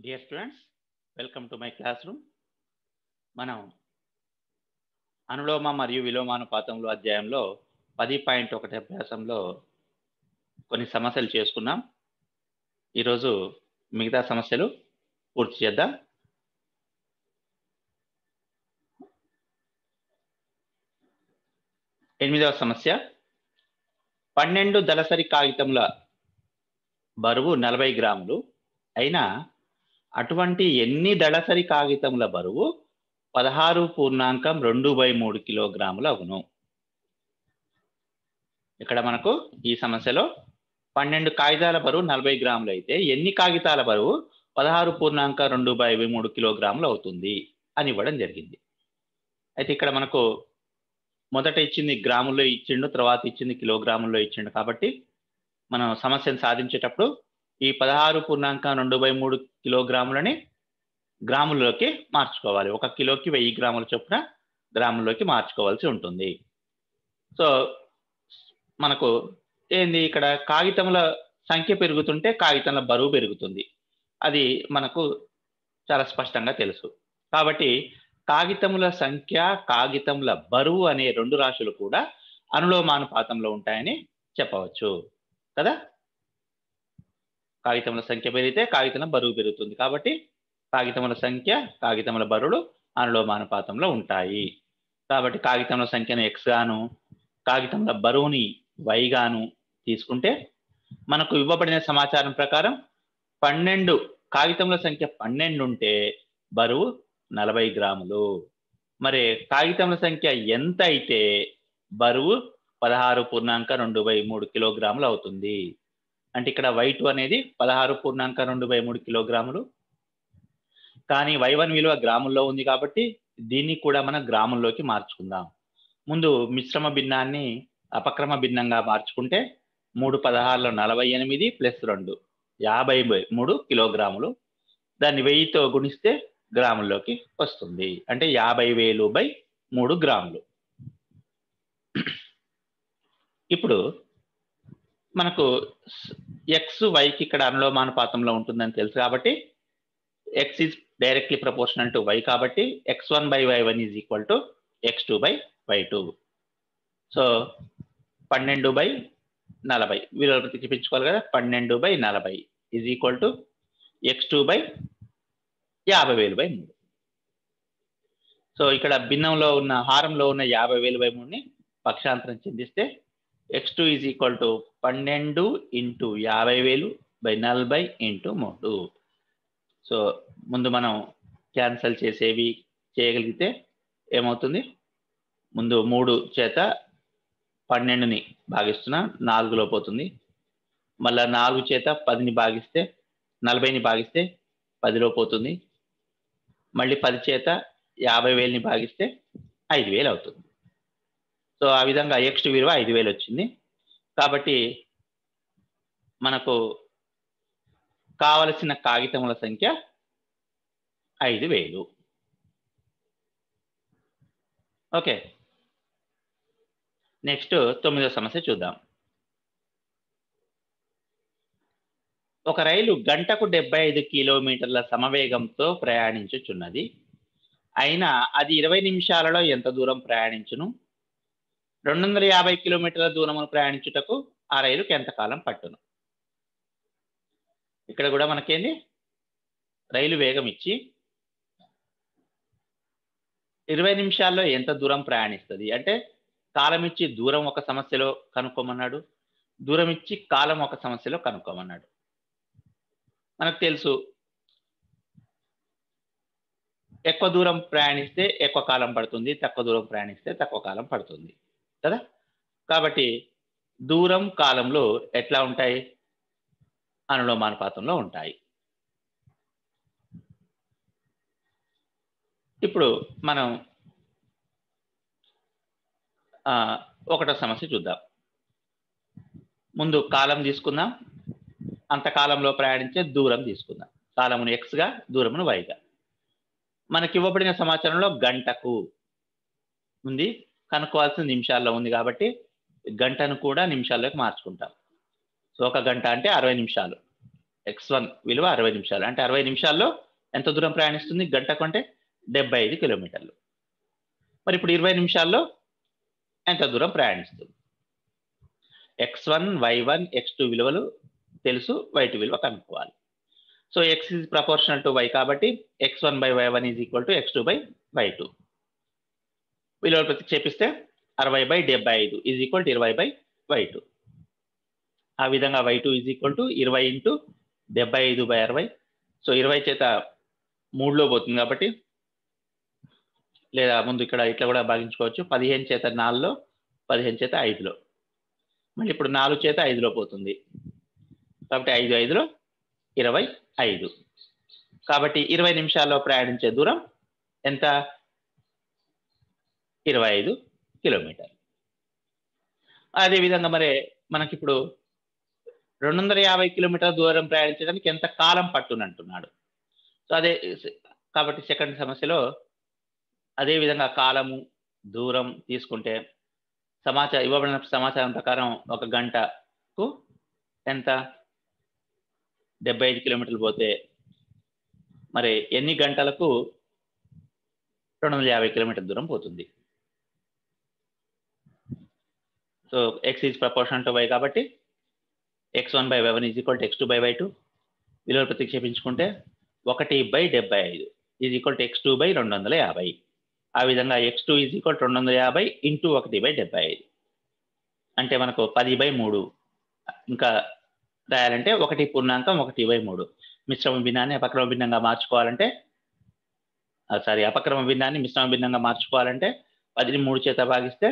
Dear students, welcome to my classroom. మనం అనులోమ మరియు విలోమానుపాతంలో అధ్యాయంలో 10.1 అభ్యాసంలో కొన్ని సమస్యలు చేసుకున్నాం. ఈరోజు మిగతా సమస్యలు పూర్తి చేద్దాం. ఎనిమిదవ సమస్య, 12 దళసరి కాగితముల బరువు 40 గ్రాములు అయినా అటువంటి ఎన్ని దళసరి కాగితముల బరువు 16.2/3 కిలోగ్రాములు అగును. ఇక్కడ మనకు ఈ సమస్యలో 12 కాగితాల బరువు 40 గ్రాములు అయితే ఎన్ని కాగితాల బరువు 16.2/3 కిలోగ్రాములు అవుతుంది అని ఇవ్వడం జరిగింది. అయితే ఇక్కడ మనకు మొదట ఇచ్చింది గ్రాముల్లో ఇచ్చిండు, తర్వాత ఇచ్చింది కిలోగ్రాముల్లో ఇచ్చిండు. కాబట్టి మనం సమస్యను సాధించేటప్పుడు ఈ 16.2/3 కిలోగ్రాములని గ్రాముల్లోకి మార్చుకోవాలి. 1 కిలోకి 1000 గ్రాముల చొప్పున గ్రాముల్లోకి మార్చుకోవాల్సి ఉంటుంది. సో మనకు ఏంది, ఇక్కడ కాగితముల సంఖ్య పెరుగుతుంటే కాగితాల బరువు పెరుగుతుంది. అది మనకు చాలా స్పష్టంగా తెలుసు. కాబట్టి కాగితముల సంఖ్య, కాగితముల బరువు అనే రెండు రాశులు కూడా అనులోమానుపాతంలో ఉంటాయని చెప్పవచ్చు కదా. కాగితముల సంఖ్య పెరిగితే కాగితం బరువు పెరుగుతుంది. కాబట్టి కాగితముల సంఖ్య, కాగితముల బరువులు అనులోమానుపాతంలో ఉంటాయి. కాబట్టి కాగితముల సంఖ్యను x గాను, కాగితముల బరువుని y గాను తీసుకుంటే మనకు ఇవ్వబడిన సమాచారం ప్రకారం 12 కాగితముల సంఖ్య 12 ఉంటే బరువు 40 గ్రాములు. మరి కాగితముల సంఖ్య ఎంత అయితే బరువు 16.2/3 కిలోగ్రాములు అవుతుంది. అంటే ఇక్కడ y2 అనేది 16.2/3 కిలోగ్రాములు. కానీ y1 విలువ గ్రాముల్లో ఉంది కాబట్టి దీన్ని కూడా మనం గ్రాముల్లోకి మార్చుకుందాం. ముందు మిశ్రమ భిన్నాన్ని అపక్రమ భిన్నంగా మార్చుకుంటే 3 16 48 + 2 53 కిలోగ్రాములు. దాన్ని 1000తో గుణిస్తే గ్రాముల్లోకి వస్తుంది. అంటే 50,000/3 గ్రాములు. ఇప్పుడు మనకు x yకి ఇక్కడ అనులోమానుపాతంలో ఉంటుందని తెలుసు. కాబట్టి x is directly proportional to y. కాబట్టి x1/y1 = x2/y2. సో 12/40 విలువలు ప్రతిక్షేపించుకోవాలి కదా. 12/40 = x2/50,000/3. సో ఇక్కడ భిన్నంలో ఉన్న హారంలో ఉన్న 50,000/3ని పక్షాంతరం చెందిస్తే x2 = 12 × 50,000/40 × 3. సో ముందు మనం క్యాన్సల్ చేసేవి చేయగలిగితే ఏమవుతుంది, ముందు 3 చేత 12ని భాగిస్తున్నా 4లో పోతుంది. మళ్ళా 4 చేత 10ని భాగిస్తే 40ని భాగిస్తే 10లో పోతుంది. మళ్ళీ 10 చేత 50,000ని భాగిస్తే 5,000 అవుతుంది. సో ఆ విధంగా x విలువ 5,000 వచ్చింది. కాబట్టి మనకు కావలసిన కాగితముల సంఖ్య 5,000. ఓకే, నెక్స్ట్ 9వ సమస్య చూద్దాం. ఒక రైలు గంటకు 75 కిలోమీటర్ల సమవేగంతో ప్రయాణించుచున్నది. అయినా అది 20 నిమిషాలలో ఎంత దూరం ప్రయాణించును? 250 కిలోమీటర్ల దూరమును ప్రయాణించుటకు ఆ రైలుకి ఎంత కాలం పట్టును? ఇక్కడ కూడా మనకేంది, రైలు వేగం ఇచ్చి 20 నిమిషాల్లో ఎంత దూరం ప్రయాణిస్తుంది అంటే కాలం ఇచ్చి దూరం ఒక సమస్యలో కనుక్కోమన్నాడు, దూరం ఇచ్చి కాలం ఒక సమస్యలో కనుక్కోమన్నాడు. మనకు తెలుసు ఎక్కువ దూరం ప్రయాణిస్తే ఎక్కువ కాలం పడుతుంది, తక్కువ దూరం ప్రయాణిస్తే తక్కువ కాలం పడుతుంది కదా. కాబట్టి దూరం కాలంలో ఎట్లా ఉంటాయి, అనులోమానుపాతంలో ఉంటాయి. ఇప్పుడు మనం 1వ సమస్య చూద్దాం. ముందు కాలం తీసుకుందాం, అంతకాలంలో ప్రయాణించే దూరం తీసుకుందాం. కాలమును x గా, దూరమును y గా. మనకి ఇవ్వబడిన సమాచారంలో గంటకు ఉంది, కనుక్కోవాల్సిన నిమిషాల్లో ఉంది. కాబట్టి గంటను కూడా నిమిషాల్లోకి మార్చుకుంటాం. సో 1 గంట అంటే 60 నిమిషాలు. x1 విలువ 60 నిమిషాలు. అంటే 60 నిమిషాల్లో ఎంత దూరం ప్రయాణిస్తుంది? గంటకు అంటే 75 కిలోమీటర్లు. మరి ఇప్పుడు 20 నిమిషాల్లో ఎంత దూరం ప్రయాణిస్తుంది? x1, y1, x2 విలువలు తెలుసు, y2 విలువ కనుక్కోవాలి. So x is proportional to y కాబట్టి x1 by y1 is equal to x2 by y2. విలువలు ప్రతిక్షేపిస్తే 60 by 75 is equal to 20 by y2. ఆ విధంగా y2 is equal to 20 into 75 by 60. So 20 చేత 3లో పోతుంది కాబట్టి, లేదా ముందు ఇక్కడ ఇట్లా కూడా భాగించుకోవచ్చు. 15 చేత 4లో, 15 చేత 5లో. మళ్ళీ ఇప్పుడు 4 చేత 5లో పోతుంది కాబట్టి 5 5లో 25. కాబట్టి 20 నిమిషాల్లో ప్రయాణించే దూరం ఎంత? 25 కిలోమీటర్లు. అదేవిధంగా మరి మనకిప్పుడు 250 కిలోమీటర్ల దూరం ప్రయాణించడానికి ఎంత కాలం పట్టునంటున్నాడు. సో అదే కాబట్టి సెకండ్ సమస్యలో అదే విధంగా కాలము, దూరం తీసుకుంటే ఇవ్వబడిన సమాచారం ప్రకారం 1 గంటకు ఎంత? 75 కిలోమీటర్లు పోతే మరి ఎన్ని గంటలకు 250 కిలోమీటర్ల దూరం పోతుంది? So x is proportional to y కాబట్టి x1 by y1 is equal to x2 by y2. విలువలు ప్రతిక్షేపించుకుంటే 1 by 75 is equal to x2 by 250. ఆ విధంగా x2 is equal to 250 into 1 by 75. అంటే మనకు 10 by 3. ఇంకా రాయాలంటే 1.1/3. మిశ్రమ భిన్నాన్ని అపక్రమ భిన్నంగా మార్చుకోవాలంటే అపక్రమ భిన్నాన్ని మిశ్రమ భిన్నంగా మార్చుకోవాలంటే 10ని 3 చేత భాగిస్తే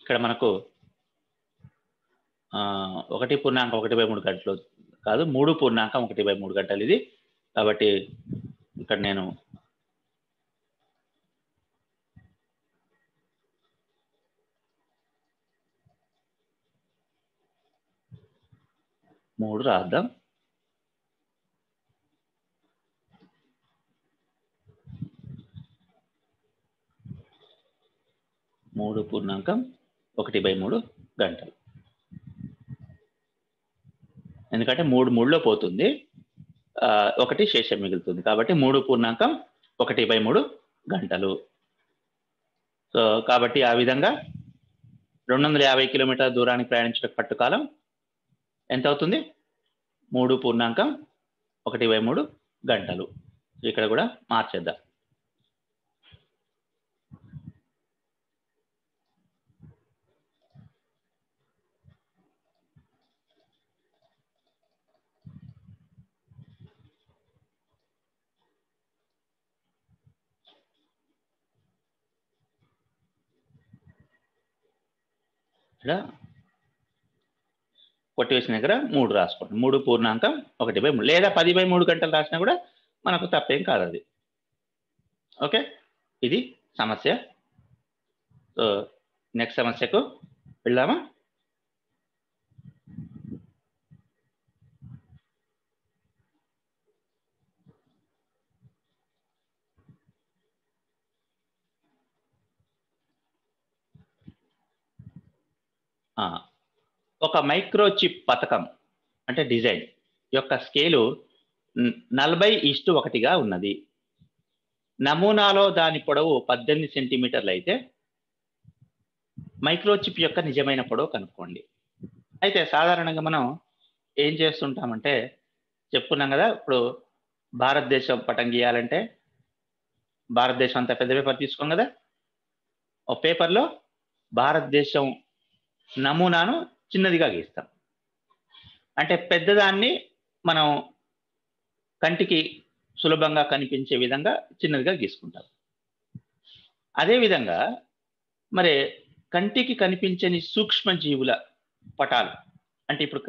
ఇక్కడ మనకు 1.1/3 గంటలు కాదు, 3.1/3 గంటలు ఇది. కాబట్టి ఇక్కడ నేను మూడు రాద్దాం. 3.1/3 గంటలు. ఎందుకంటే 3/3లో పోతుంది, 1 శేషం మిగులుతుంది కాబట్టి 3.1/3 గంటలు. సో కాబట్టి ఆ విధంగా 250 కిలోమీటర్ల దూరానికి ప్రయాణించడం పట్టుకాలం ఎంత అవుతుంది? 3.1/3 గంటలు. ఇక్కడ కూడా మార్చేద్దాం. ఇక్కడ కొట్టివేసిన దగ్గర 3 రాసుకోండి. 3.1/3 లేదా 10/3 గంటలు రాసినా కూడా మనకు తప్పేం కాదు అది. ఓకే, ఇది సమస్య. సో నెక్స్ట్ సమస్యకు వెళ్దామా? ఒక మైక్రోచిప్ పథకం అంటే డిజైన్ యొక్క స్కేలు 40:1గా ఉన్నది. నమూనాలో దాని పొడవు 18 సెంటీమీటర్లు అయితే మైక్రోచిప్ యొక్క నిజమైన పొడవు కనుక్కోండి. అయితే సాధారణంగా మనం ఏం చేస్తుంటామంటే చెప్పుకున్నాం కదా, ఇప్పుడు భారతదేశం పటం గీయాలంటే భారతదేశం అంత పెద్ద పేపర్ తీసుకోం కదా, ఒక పేపర్లో భారతదేశం నమూనాను చిన్నదిగా గీస్తాం. అంటే పెద్దదాన్ని మనం కంటికి సులభంగా కనిపించే విధంగా చిన్నదిగా గీసుకుంటాం. అదేవిధంగా మరి కంటికి కనిపించని సూక్ష్మ జీవుల పటాలు, అంటే ఇప్పుడు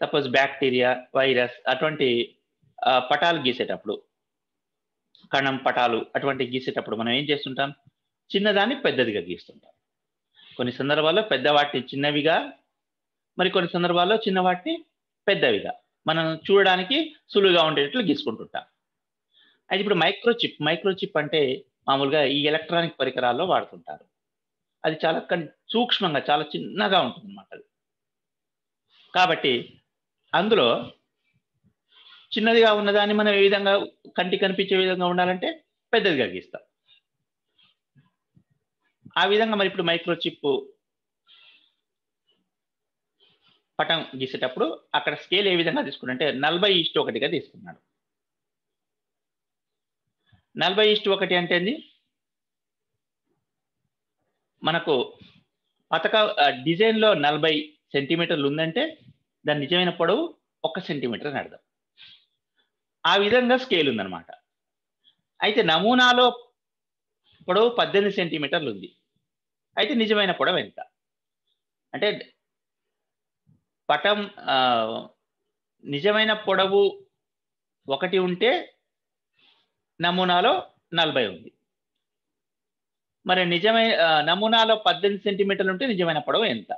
సపోజ్ బ్యాక్టీరియా, వైరస్ అటువంటి పటాలు గీసేటప్పుడు, కణం పటాలు అటువంటి గీసేటప్పుడు మనం ఏం చేస్తుంటాం? చిన్నదాన్ని పెద్దదిగా గీస్తుంటాం. కొన్ని సందర్భాల్లో పెద్ద వాటిని చిన్నవిగా, మరి కొన్ని సందర్భాల్లో చిన్న వాటిని పెద్దవిగా మనం చూడడానికి సులువుగా ఉండేటట్లు గీసుకుంటుంటాం. అయితే ఇప్పుడు మైక్రోచిప్ అంటే మామూలుగా ఈ ఎలక్ట్రానిక్ పరికరాల్లో వాడుతుంటారు. అది చాలా సూక్ష్మంగా చాలా చిన్నగా ఉంటుంది అన్నమాట. అది కాబట్టి అందులో చిన్నదిగా ఉన్నదాన్ని మనం ఏ విధంగా కంటికి కనిపించే విధంగా ఉండాలంటే పెద్దదిగా గీస్తాం. ఆ విధంగా మరి ఇప్పుడు మైక్రోచిప్ పటం గీసేటప్పుడు అక్కడ స్కేల్ ఏ విధంగా తీసుకున్నాడంటే 40:1గా తీసుకున్నాడు. 40:1 అంటే ఏంది? మనకు డిజైన్ లో 40 సెంటీమీటర్లు ఉందంటే దాని నిజమైన పొడవు 1 సెంటీమీటర్ అని అర్థం. ఆ విధంగా స్కేల్ ఉందన్నమాట. అయితే నమూనాలో పొడవు 18 సెంటీమీటర్లు ఉంది. అయితే నిజమైన పొడవు ఎంత? అంటే పటం నిజమైన పొడవు 1 ఉంటే నమూనాలో 40 ఉంది. మరి నమూనాలో 18 సెంటీమీటర్లు ఉంటే నిజమైన పొడవు ఎంత?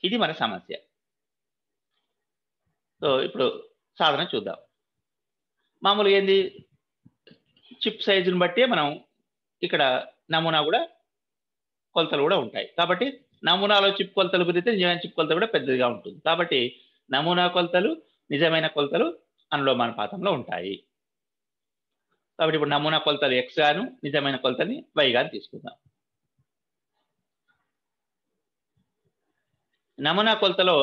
ఇది మన సమస్య. సో ఇప్పుడు సాధన చూద్దాం. మామూలుగా ఏంది, చిప్ సైజుని బట్టి మనం ఇక్కడ నమూనా కూడా కొలతలు కూడా ఉంటాయి. కాబట్టి నమూనాలో చిప్ కొలతలు పెరిగితే నిజమైన చిప్ కొలత కూడా పెద్దదిగా ఉంటుంది. కాబట్టి నమూనా కొలతలు నిజమైన కొలతలు అనులోమానుపాతంలో ఉంటాయి. కాబట్టి ఇప్పుడు నమూనా కొలతలు x గాను నిజమైన కొలతని y గాను తీసుకుందాం. నమూనా కొలతలో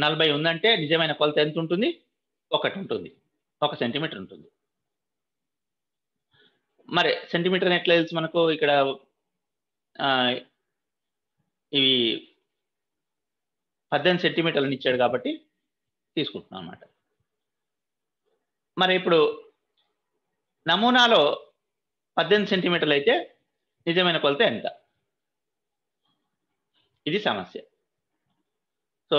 40 ఉందంటే నిజమైన కొలత ఎంత ఉంటుంది? 1 ఉంటుంది. 1 సెంటీమీటర్ ఉంటుంది. మరి సెంటీమీటర్ ఎట్లా తెలుసు మనకు? ఇక్కడ ఇవి 18 సెంటీమీటర్లను ఇచ్చాడు కాబట్టి తీసుకుంటున్నాం అన్నమాట. మరి ఇప్పుడు నమూనాలో 18 సెంటీమీటర్లు అయితే నిజమైన కొలత ఎంత? ఇది సమస్య. సో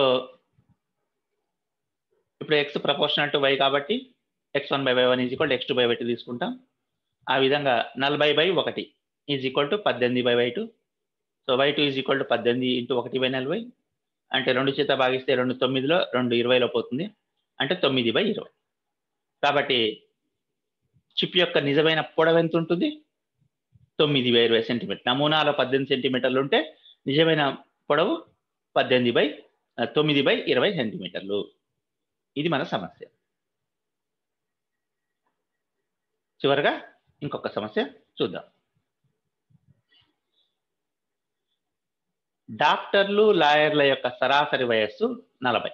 ఇప్పుడు x ప్రపోర్షనల్ టు y కాబట్టి x1/y1 x2/y2 తీసుకుంటాం. ఆ విధంగా 40/1 = 18/y2. So y2 = 18 × 1/40. అంటే 2 చేత భాగిస్తే 2 9లో 2 20లో పోతుంది. అంటే 9/20. కాబట్టి చిప్ యొక్క నిజమైన పొడవు ఎంత ఉంటుంది? 9/20 సెంటీమీటర్. నమూనాలో 18 సెంటీమీటర్లు ఉంటే నిజమైన పొడవు 9/20 సెంటీమీటర్లు. ఇది మన సమస్య. చివరగా ఇంకొక సమస్య చూద్దాం. డాక్టర్లు, లాయర్ల యొక్క సరాసరి వయస్సు 40.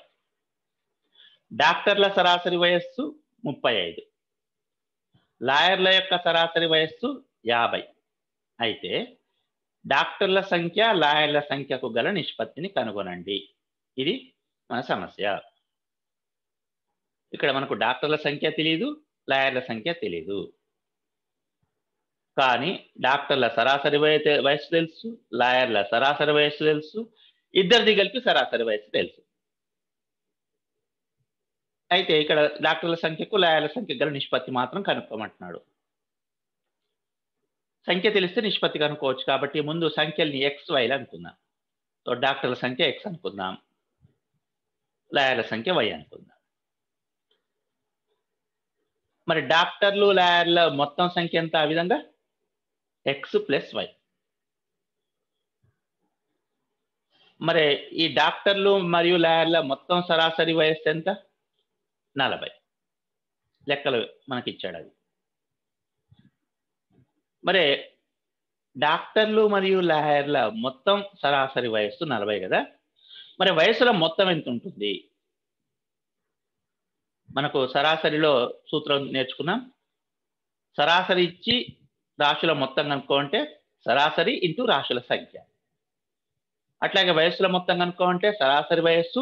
డాక్టర్ల సరాసరి వయస్సు 35. లాయర్ల యొక్క సరాసరి వయస్సు 50. అయితే డాక్టర్ల సంఖ్య, లాయర్ల సంఖ్యకు గల నిష్పత్తిని కనుగొనండి. ఇది మన సమస్య. ఇక్కడ మనకు డాక్టర్ల సంఖ్య తెలియదు, లాయర్ల సంఖ్య తెలియదు. కానీ డాక్టర్ల సరాసరి వయస్సు తెలుసు, లాయర్ల సరాసరి వయస్సు తెలుసు, ఇద్దరిది కలిపి సరాసరి వయస్సు తెలుసు. అయితే ఇక్కడ డాక్టర్ల సంఖ్యకు లాయర్ల సంఖ్య గల నిష్పత్తి మాత్రం కనుక్కోమంటున్నాడు. సంఖ్య తెలిస్తే నిష్పత్తి కనుక్కోవచ్చు. కాబట్టి ముందు సంఖ్యల్ని XYలు అనుకుందాం. సో డాక్టర్ల సంఖ్య X అనుకుందాం, లాయర్ల సంఖ్య Y అనుకుందాం. మరి డాక్టర్లు, లాయర్ల మొత్తం సంఖ్య ఎంత? ఆ విధంగా X + Y. మరి ఈ డాక్టర్లు మరియు లాయర్ల మొత్తం సరాసరి వయస్సు ఎంత? 40. లెక్కలు మనకి ఇచ్చాడు అది. మరి డాక్టర్లు మరియు లాయర్ల మొత్తం సరాసరి వయస్సు 40 కదా. మరి వయసులో మొత్తం ఎంత ఉంటుంది? మనకు సరాసరిలో సూత్రం నేర్చుకున్నాం. సరాసరి ఇచ్చి రాశుల మొత్తం కనుక్కోంటే సరాసరి ఇంటూ రాశుల సంఖ్య. అట్లాగే వయస్సుల మొత్తం కనుక్కోంటే సరాసరి వయస్సు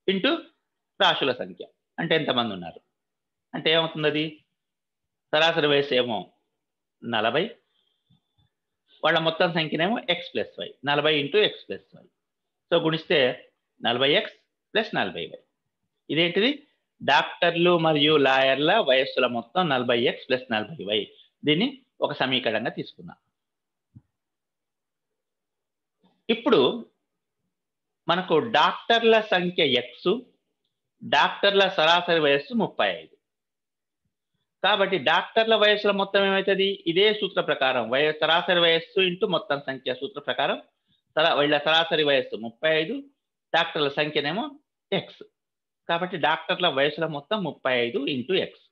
ఇంటూ రాశుల సంఖ్య. అంటే ఎంతమంది ఉన్నారు అంటే ఏమవుతుంది? అది సరాసరి వయస్సు ఏమో 40, వాళ్ళ మొత్తం సంఖ్యనేమో X + Y. 40 × X + Y. So గుణిస్తే 40X + 40Y. ఇదేంటిది? డాక్టర్లు మరియు లాయర్ల వయస్సుల మొత్తం 40X + 40Y. దీన్ని ఒక సమీకరణంగా తీసుకుందాం. ఇప్పుడు మనకు డాక్టర్ల సంఖ్య X, డాక్టర్ల సరాసరి వయస్సు 35. కాబట్టి డాక్టర్ల వయస్సుల మొత్తం ఏమవుతుంది? ఇదే సూత్ర ప్రకారం సరాసరి వయస్సు ఇంటూ మొత్తం సంఖ్య సూత్ర ప్రకారం వీళ్ళ సరాసరి వయస్సు 35, డాక్టర్ల సంఖ్యనేమో ఎక్స్. కాబట్టి డాక్టర్ల వయసుల మొత్తం 35 ఇంటూ ఎక్స్.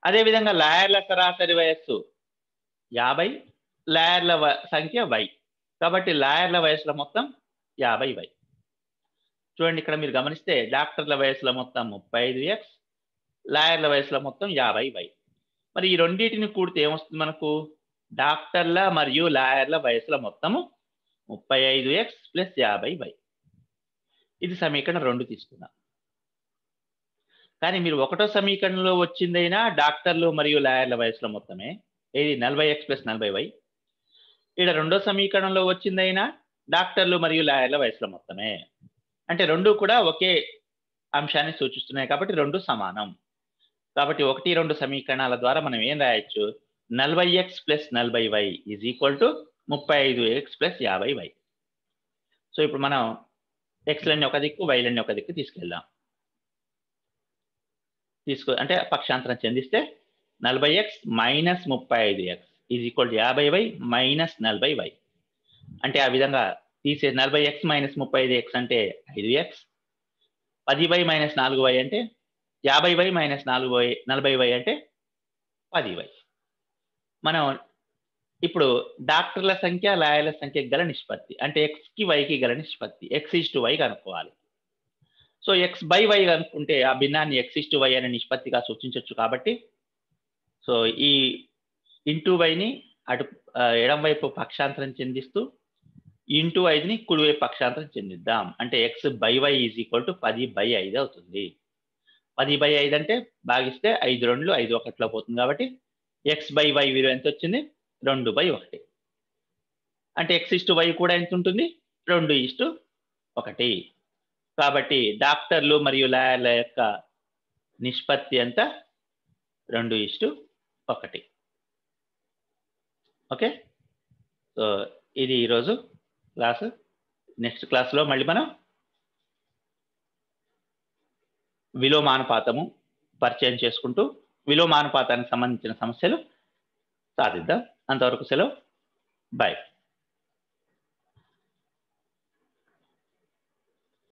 అదేవిధంగా లాయర్ల సరాసరి వయస్సు 50, లాయర్ల సంఖ్య వై. కాబట్టి లాయర్ల వయసుల మొత్తం 50y. చూడండి, ఇక్కడ మీరు గమనిస్తే డాక్టర్ల వయసుల మొత్తం 35x, లాయర్ల వయసుల మొత్తం 50y. మరి ఈ రెండింటిని కూడితే ఏమొస్తుంది మనకు? డాక్టర్ల మరియు లాయర్ల వయసుల మొత్తము 35x ప్లస్ 50y. ఇది సమీకరణం 2 తీసుకుందాం. కానీ మీరు ఒకటో సమీకరణంలో వచ్చిందైనా డాక్టర్లు మరియు లాయర్ల వయసుల మొత్తమే, ఇది 40x ప్లస్ 40y. ఇక్కడ రెండో సమీకరణంలో వచ్చిందైనా డాక్టర్లు మరియు లాయర్ల వయసుల మొత్తమే. అంటే రెండు కూడా ఒకే అంశాన్ని సూచిస్తున్నాయి కాబట్టి రెండు సమానం. కాబట్టి 1, 2 సమీకరణాల ద్వారా మనం ఏం రాయొచ్చు? 40x plus 40y is equal to 35x plus 50y. So ఇప్పుడు మనం ఎక్స్లన్నీ ఒక దిక్కు, వైలన్నీ ఒక దిక్కు తీసుకెళ్దాం. అంటే పక్షాంతరం చెందిస్తే 40x minus 35x is equal to 50y minus 40y. అంటే ఆ విధంగా తీసే 40x మైనస్ 35x అంటే 5x, 10y మైనస్ 4y అంటే 50y మైనస్ 40y అంటే 10y. మనం ఇప్పుడు డాక్టర్ల సంఖ్య, లాయర్ల సంఖ్యకి గల నిష్పత్తి అంటే ఎక్స్కి వైకి గల నిష్పత్తి x:y కనుక్కోవాలి. సో x/y కనుక్కుంటే ఆ భిన్నాన్ని x:y అనే నిష్పత్తిగా సూచించవచ్చు. కాబట్టి సో ఈ ఇంటూ వైని అటు ఎడం వైపు పక్షాంతరం చెందిస్తూ ఇంటూ 5ని కుడివైపు పక్షాంతరం చెందిద్దాం. అంటే x/y ఈజ్ ఈక్వల్ టు 10/5 అవుతుంది. 10/5 అంటే భాగిస్తే 5 2 5 1లో పోతుంది. కాబట్టి x/y విలువ ఎంత వచ్చింది? 2/1. అంటే x:y కూడా ఎంత ఉంటుంది? 2:1. కాబట్టి డాక్టర్లు మరియు లాయర్ల యొక్క నిష్పత్తి ఎంత? 2:1. ఓకే. సో ఇది ఈరోజు క్లాసు. నెక్స్ట్ క్లాస్లో మళ్ళీ మనం విలోమానుపాతము పరిచయం చేసుకుంటూ విలోమానుపాతానికి సంబంధించిన సమస్యలు సాధిద్దాం. అంతవరకు సెలవు. బాయ్.